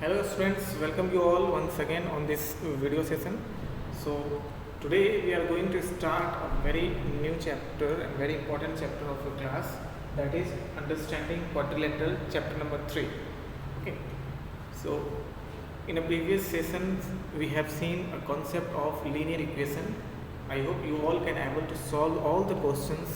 Hello students, welcome you all once again on this video session. So today we are going to start a very new chapter and very important chapter of the class, that is understanding quadrilateral, chapter number 3. Okay. So in a previous session we have seen a concept of linear equation. I hope you all can able to solve all the questions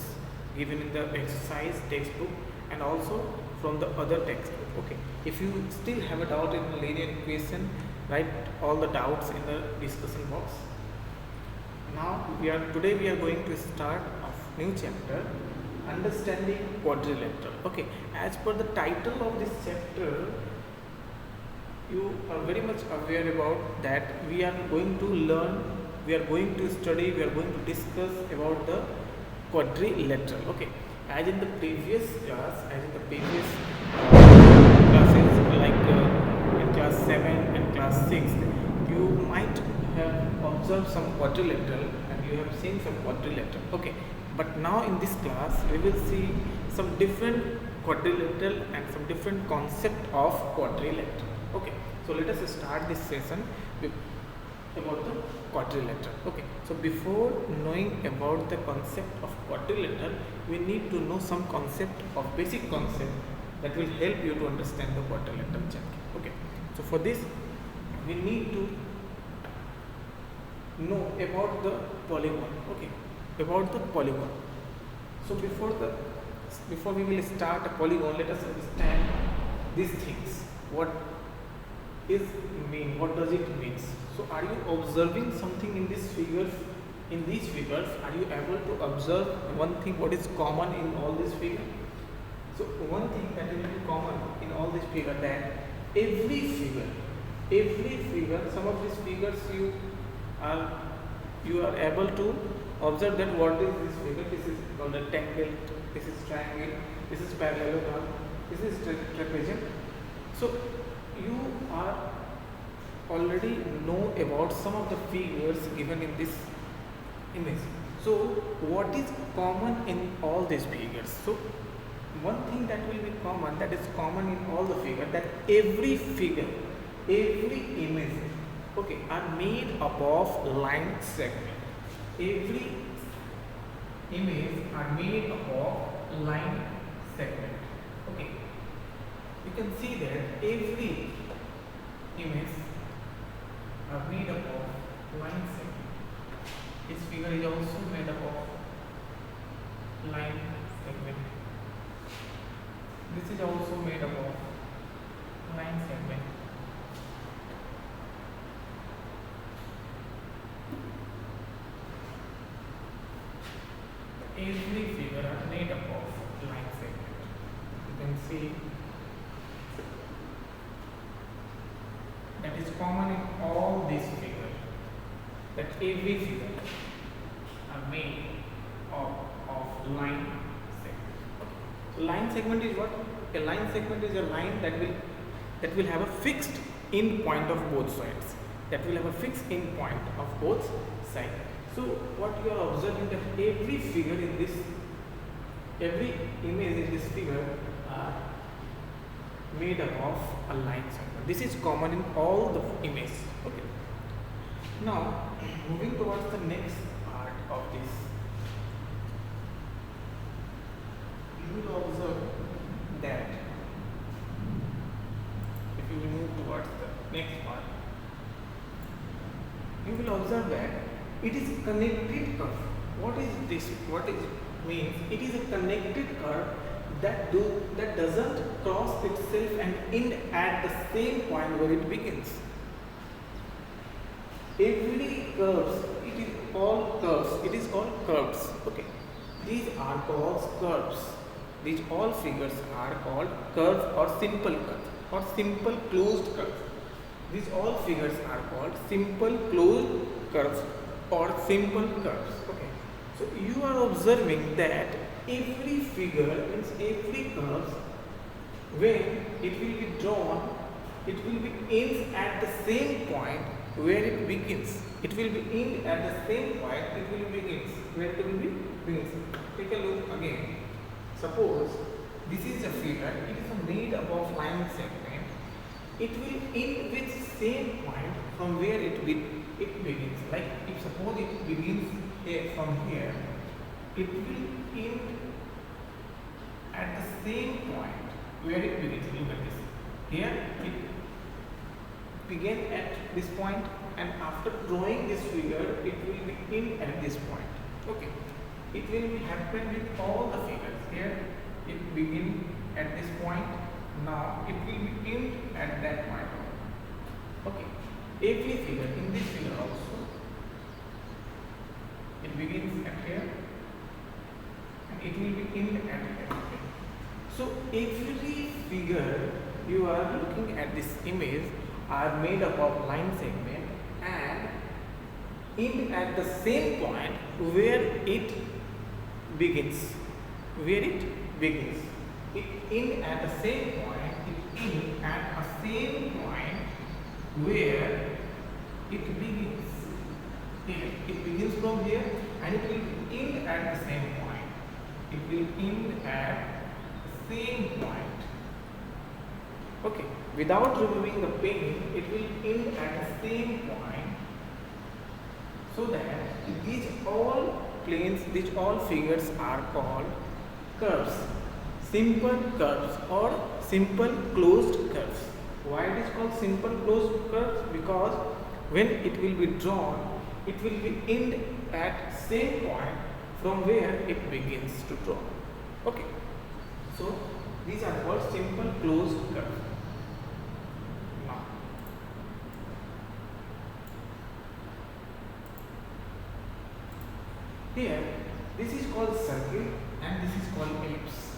given in the exercise textbook and also from the other textbook. Okay, if you still have a doubt in the linear equation, write all the doubts in the discussion box. Now today we are going to start a new chapter, understanding quadrilateral. Okay, as per the title of this chapter, you are very much aware about that we are going to learn, we are going to study, we are going to discuss about the quadrilateral. Okay, as in the previous class, as in the previous classes, like in class 7 and class 6, you might have observed some quadrilateral and you have seen some quadrilateral. Okay, but now in this class we will see some different quadrilateral and some different concept of quadrilateral. Okay, so let us start this session with about the quadrilateral. Okay, so before knowing about the concept of quadrilateral, we need to know some concept of basic concept that will help you to understand the quadrilateral chapter. Okay, so for this we need to know about the polygon. Okay, about the polygon. So before we will start a polygon, let us understand these things. What does it mean? So are you observing something in these figures? In these figures, are you able to observe one thing what is common in all these figures? So one thing that will be common in all these figures, that every figure, some of these figures you are able to observe that what is this figure. This is called a rectangle, this is triangle, this is parallelogram, this is trapezium. So you are already know about some of the figures given in this image. So what is common in all these figures? So one thing that will be common, that is common in all the figures, that every figure, every image, okay, are made up of line segment. Every image are made up of line segment. Okay, you can see that every image are made up of line segment. This figure is also made up of line segment. This is also made up of line segment. Every figure are made up of line segment. You can see that is common in all these figures, that every figure are made of line segment. Okay. So line segment is what? A line segment is a line that will have a fixed end point of both sides. That will have a fixed end point of both sides. So what you are observing, that every figure in this, every image in this figure are made up of a line segment. This is common in all the images. Okay. Now moving towards the next part of this, you will observe that if you move towards the next part, you will observe that it is a connected curve. What is this? What is means? It is a connected curve that doesn't cross itself and end at the same point where it begins. Every curves, it is all curves. It is called curves. Okay, these are called curves. These all figures are called curves or simple curves or simple closed curves. These all figures are called simple closed curves or simple curves. Okay, so you are observing that every figure means every curve, when it will be drawn, it will be ends at the same point where it begins. It will be end at the same point it will begins, where it will be begins. Take a look again. Suppose this is a figure, it is made up of line segment it will end with same point from where it begins. Like if suppose it begins here, from here, it will end at the same point where it begins. Look at this. Here it began at this point, and after drawing this figure, it will be end at this point. Okay. It will be happen with all the figures. Here it begin at this point. Now it will be end at that point. Okay. Every figure in this figure also, it begins at here and it will be end at here. So every figure you are looking at this image are made up of line segment and end at the same point where it begins. Where it begins. It end at the same point. It end at the same point where it begins. Here. It begins from here and it will end at the same point. It will end at the same point. Okay. Without removing the pen, it will end at the same point, so that these all planes, these all figures are called curves, simple curves or simple closed curves. Why it is called simple closed curves? Because when it will be drawn, it will be end at same point from where it begins to draw. Okay. So these are called simple closed curves. Here, this is called circle and this is called ellipse.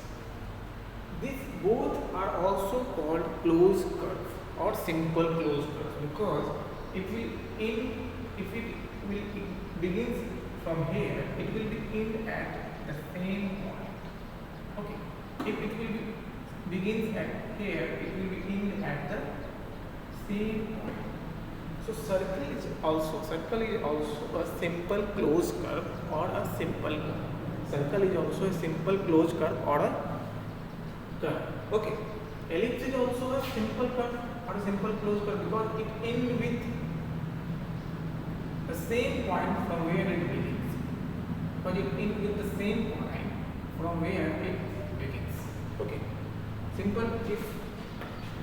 These both are also called closed curve or simple closed curve, because if it will begins from here, it will be end at the same point. Okay. If it will be begins at here, it will be end at the same point. So circle is also a simple closed curve or a simple curve. Circle is also a simple closed curve or a curve. Okay. Ellipse is also a simple curve or a simple closed curve because it ends with the same point from where it begins. Because it ends with the same point from where it begins. Okay. Simple. If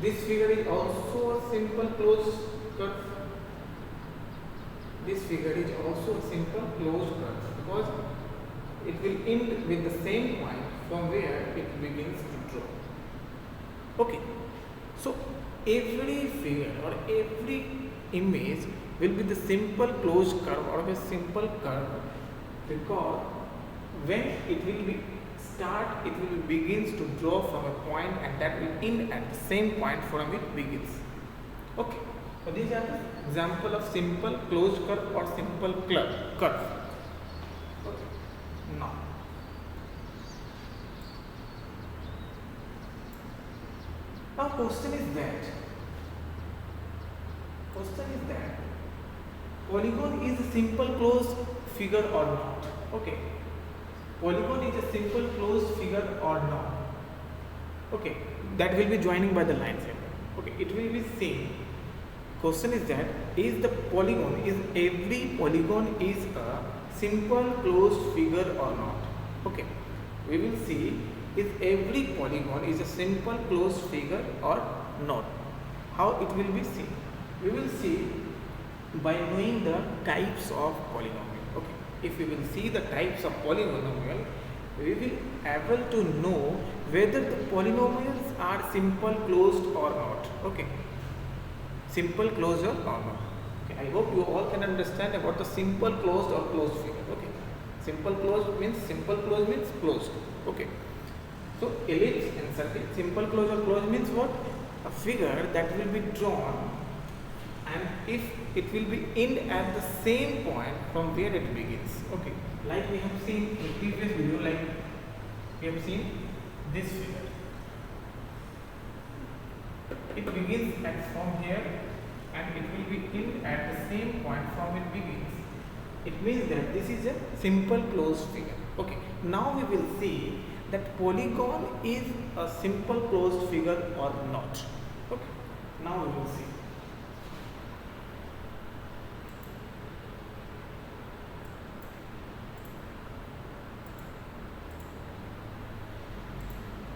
this figure is also a simple closed curve, this figure is also a simple closed curve because it will end with the same point from where it begins to draw. Okay. So every figure or every image will be the simple closed curve or a simple curve, because when it will be start, it will begins to draw from a point and that will end at the same point from it begins. Okay. So these are the example of simple closed curve or simple curve. Okay. Now question is that polygon is a simple closed figure or not? Okay. Polygon is a simple closed figure or not? Okay. That will be joining by the line segment. Okay. It will be same. Question is that is every polygon is a simple closed figure or not? Okay. We will see if every polygon is a simple closed figure or not. How it will be seen? We will see by knowing the types of polynomial. Okay. If we will see the types of polynomial, we will able to know whether the polynomials are simple closed or not. Okay. Simple closed or not. Okay. I hope you all can understand about the simple closed or closed figure. Okay. Simple closed means closed. Okay. So ellipse and circle. Simple closed or closed means what? A figure that will be drawn, and if it will be end at the same point from where it begins. Okay. Like we have seen in the previous video, like we have seen this figure. It begins from here and it will be end at the same point from it begins. It means that this is a simple closed figure. Okay. Now we will see that polygon is a simple closed figure or not. Okay. Now we will see.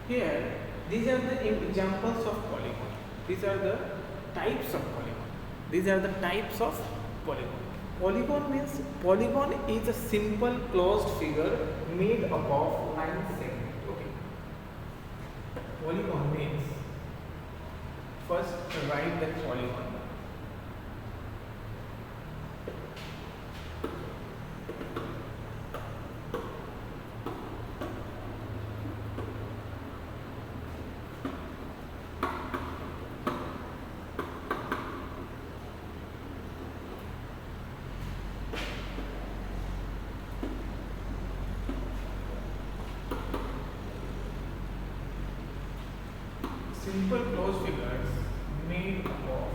Here, these are the examples of polygon. These are the types of polygon. These are the types of polygon. Polygon means, polygon is a simple closed figure made up of line segment. Okay. Polygon means, first write the polygon. Simple closed figures made up of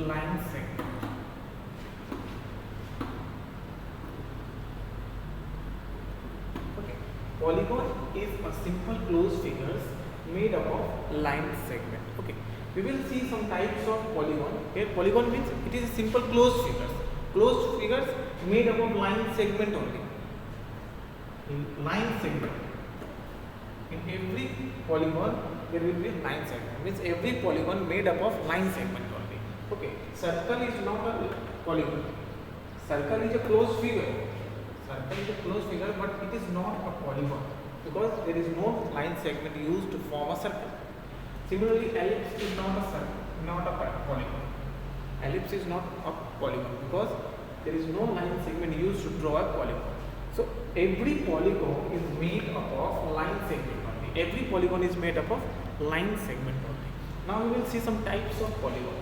line segment. Okay. Polygon is a simple closed figures made up of line segment. Okay. We will see some types of polygon. Here, polygon means it is a simple closed figures. Closed figures made up of line segment only. Line segment. In every polygon there will be a line segment. Means every polygon made up of line segment only. Okay. Circle is not a polygon. Circle is a closed figure. Circle is a closed figure, but it is not a polygon because there is no line segment used to form a circle. Similarly, ellipse is not a circle, not a polygon. Ellipse is not a polygon because there is no line segment used to draw a polygon. So every polygon is made up of line segment only. Every polygon is made up of line segment only. Now we will see some types of polygon.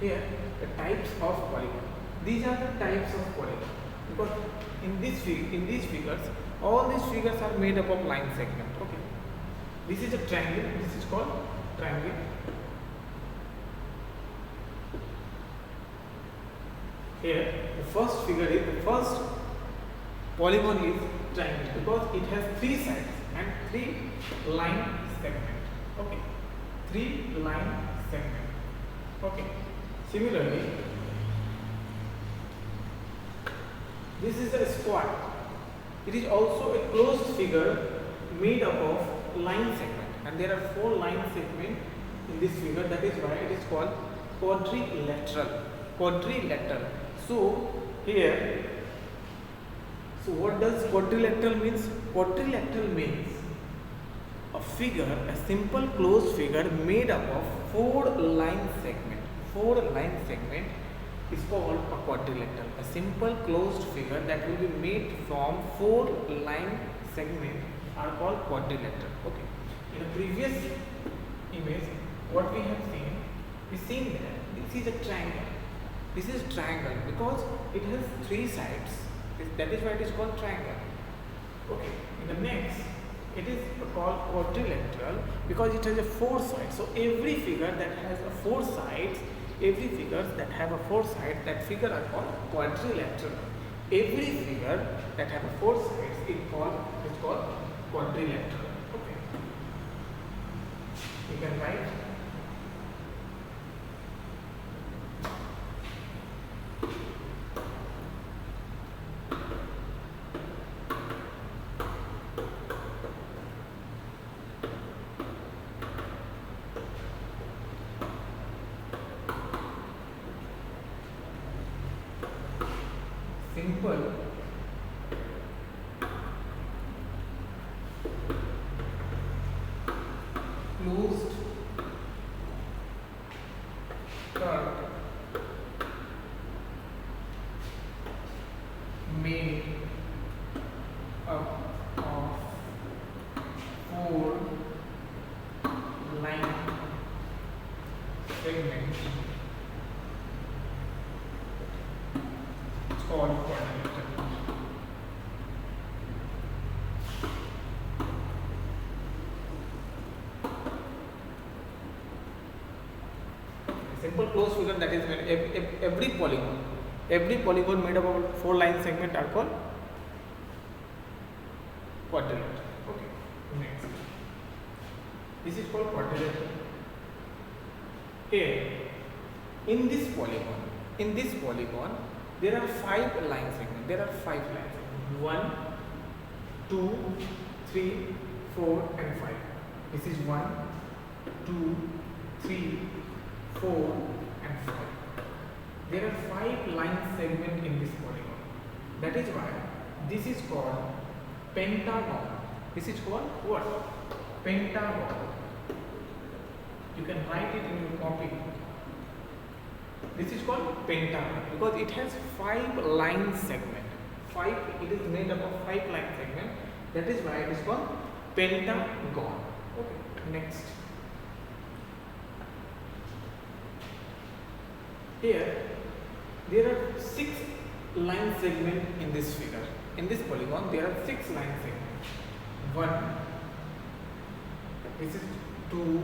Here, the types of polygon. These are the types of polygon because in these figures, all these figures are made up of line segment. Okay. This is a triangle. This is called triangle. Here, the first polygon is triangle because it has 3 sides and 3 line segment. Okay, 3 line segment. Okay. Similarly, this is a square. It is also a closed figure made up of line segment, and there are 4 line segments in this figure. That is why it is called quadrilateral. Quadrilateral. So here, so what does quadrilateral means? Quadrilateral means a figure, a simple closed figure made up of 4 line segment. 4 line segment is called a quadrilateral. A simple closed figure that will be made from 4 line segment are called quadrilateral. Okay. In the previous image, what we have seen that this is a triangle. This is triangle because it has 3 sides. That is why it is called triangle. Okay. In the next, it is called quadrilateral because it has a 4 sides. So every figure that has a 4 sides, every figures that have a 4 sides, that figure are called quadrilateral. Every figure that have a 4 sides is called quadrilateral. Okay. You can write. Simple closed curve made up of 4 line segments called quadrilateral. Simple closed figure, that is every polygon made up of 4 line segment are called quadrilateral. Okay, next. This is called quadrilateral. Here, in this polygon, there are 5 line segments. There are 5 line segments. 1, 2, 3, 4, and 5. This is 1, 2, 3, 4, and 5. There are 5 line segments in this polygon. That is why this is called pentagon. This is called what? Pentagon. You can write it in your copy. This is called pentagon because it has 5 line segments. It is made up of 5 line segments. That is why it is called pentagon. Okay, next. Here, there are 6 line segments in this figure. In this polygon, there are 6 line segments. 1, this is 2,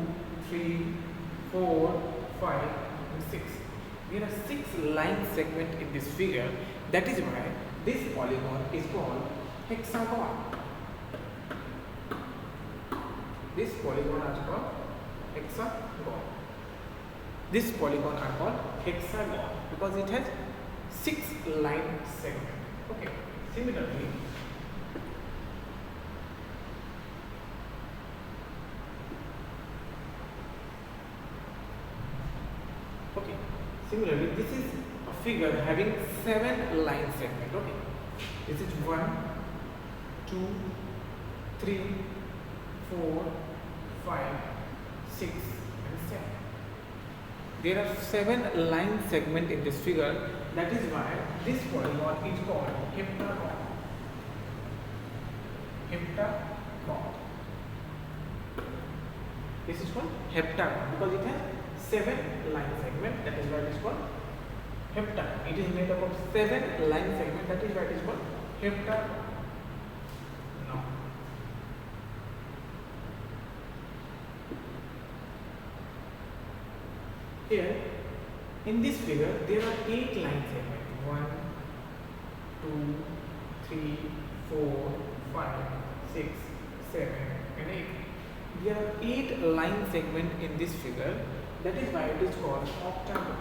3, 4, 5, and 6. There are 6 line segments in this figure. That is why this polygon is called hexagon. This polygon is called hexagon. This polygon are called hexagon because it has 6 line segments. Okay. Similarly, this is a figure having 7 line segments. Okay, this is 1, 2, 3, 4, 5, 6, and 7. There are 7 line segments in this figure. That is why this polygon is called heptagon. Heptagon. This is called heptagon because it has 7 line segments. That is why it is called heptagon. It is made up of 7 line segments. That is why it is called heptagon. Now, here in this figure there are 8 line segments. 1, 2, 3, 4, 5, 6, 7, and 8. There are 8 line segments in this figure. That is why it is called octagon.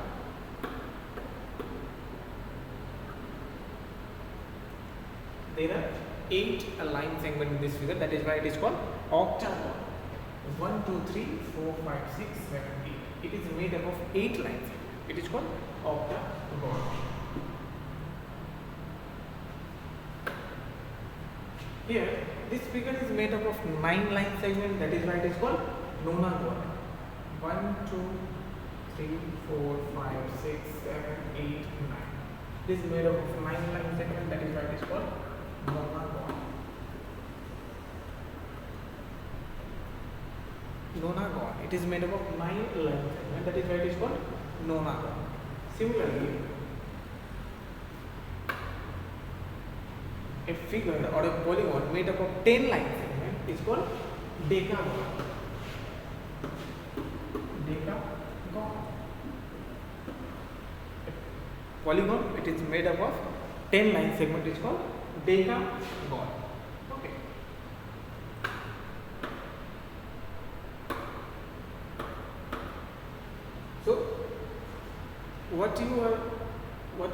There are 8 line segments in this figure. That is why it is called octagon. 1, 2, 3, 4, 5, 6, 7, 8. It is made up of 8 line segments. It is called octagon. Here, this figure is made up of 9 line segments. That is why it is called nonagon. 1, 2, 3, 4, 5, 6, 7, 8, 9. This is made up of 9 line segments. That is why it is called nonagon. Nonagon. It is made up of 9 line segments. That is why it is called nonagon. Similarly, a figure or a polygon made up of 10 line segments is called decagon. Decagon. A polygon, it is made up of 10 line segments is called decagon. Okay. So, what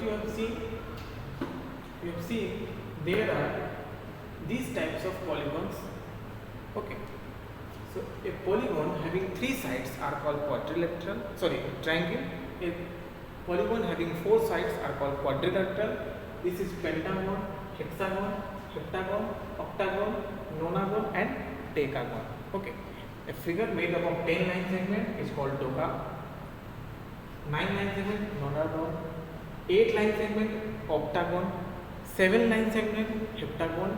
you have seen, there are these types of polygons. Okay, so a polygon having 3 sides are called triangle. A polygon having 4 sides are called quadrilateral. This is pentagon, hexagon, heptagon, octagon, nonagon, and decagon. Okay, a figure made up of 10 line segment is called doka. 9 line segment, nonagon. 8 line segment, octagon. 7 line segment, heptagon.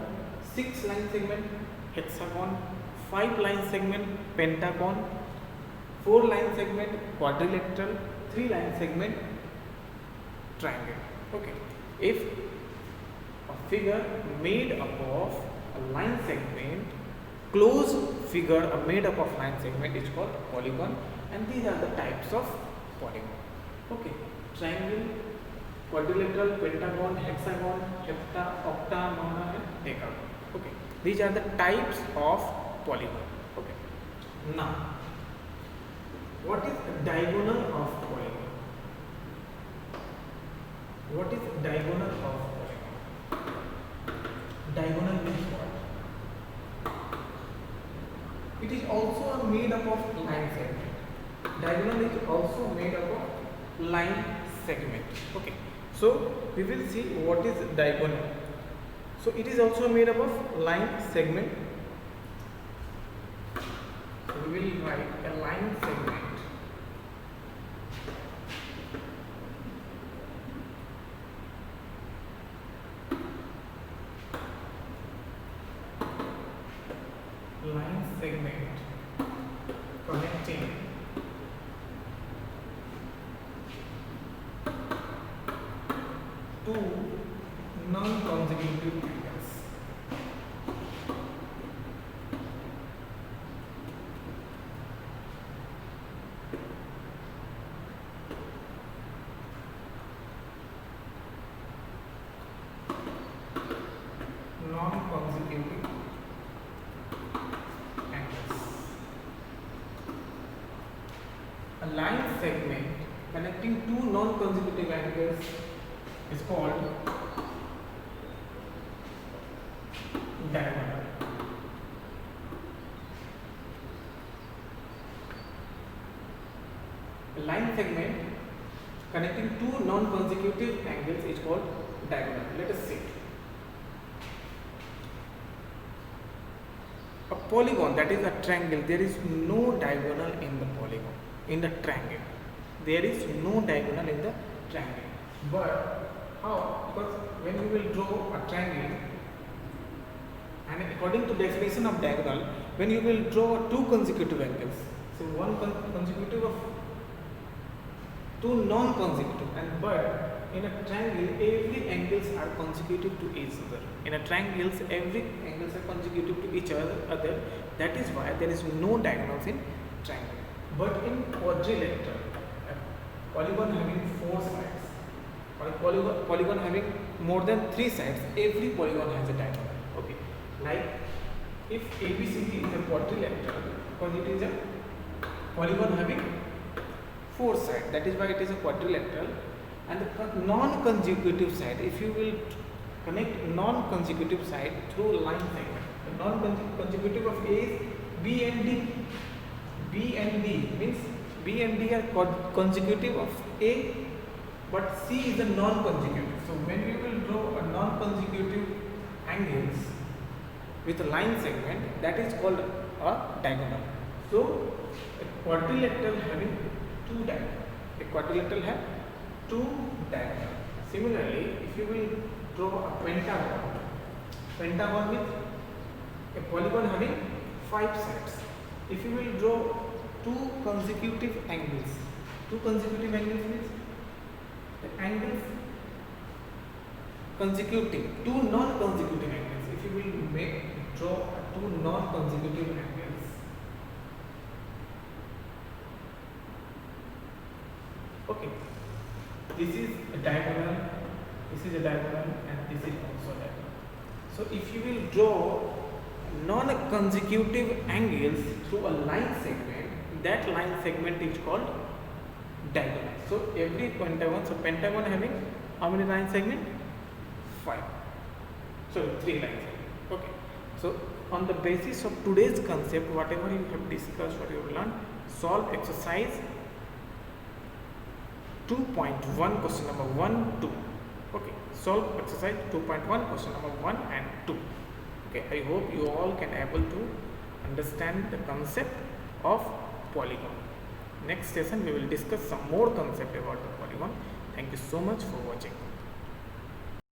6 line segment, hexagon. 5 line segment, pentagon. 4 line segment, quadrilateral. 3 line segment, triangle. Okay, if a figure made up of a line segment, closed figure made up of line segment is called polygon, and these are the types of polygon. Okay, triangle, quadrilateral, pentagon, hexagon, hepta, octa, nona, and decagon. Okay. These are the types of polygon. Okay. Now, what is diagonal of polygon? What is diagonal of polygon? Diagonal means what? It is also made up of line segment. Diagonal is also made up of line segment. Okay. So we will see what is diagonal. So it is also made up of line segment. So we will write a line segment. Line segment connecting two non-consecutive angles. Non-consecutive angles. A line segment connecting two non-consecutive angles is called diagonal. A line segment connecting two non-consecutive angles is called diagonal. Let us see. A polygon, that is a triangle, there is no diagonal in the polygon, in the triangle. There is no diagonal in the triangle. But how? Because when we will draw a triangle, and according to definition of diagonal, when you will draw two consecutive angles, so one consecutive of two non-consecutive, and but in a triangle every angles are consecutive to each other. In a triangles every angles are consecutive to each other. That is why there is no diagonals in triangle. But in quadrilateral, a polygon having four sides, or a polygon having more than three sides, every polygon has a diagonal. Okay, like if ABCD is a quadrilateral, because it is a polygon having four sides, that is why it is a quadrilateral. And the non-consecutive side, if you will connect non-consecutive side through line segment, the non-consecutive of A is B and D. B and D means B and D are consecutive of A, but C is a non-consecutive. So when we will draw a non-consecutive angles with a line segment, that is called a diagonal. So a quadrilateral having two diagonals. A quadrilateral have two diagonals. Similarly, if you will draw a pentagon, pentagon with a polygon having five sides. If you will draw two consecutive angles means the angles consecutive, two non-consecutive angles. If you will draw two non-consecutive angles, okay, this is a diagonal, this is a diagonal, and this is also a diagonal. So if you will draw non-consecutive angles through a line segment, that line segment is called diagonal. So every pentagon, so pentagon having how many line segment? 5. So 3 line segment. Okay. So on the basis of today's concept, whatever you have discussed, what you have learned, solve exercise 2.1 question number 1, 2. Okay, solve exercise 2.1 question number 1 and 2. Okay, I hope you all can able to understand the concept of polygon. Next session we will discuss some more concept about the polygon. Thank you so much for watching.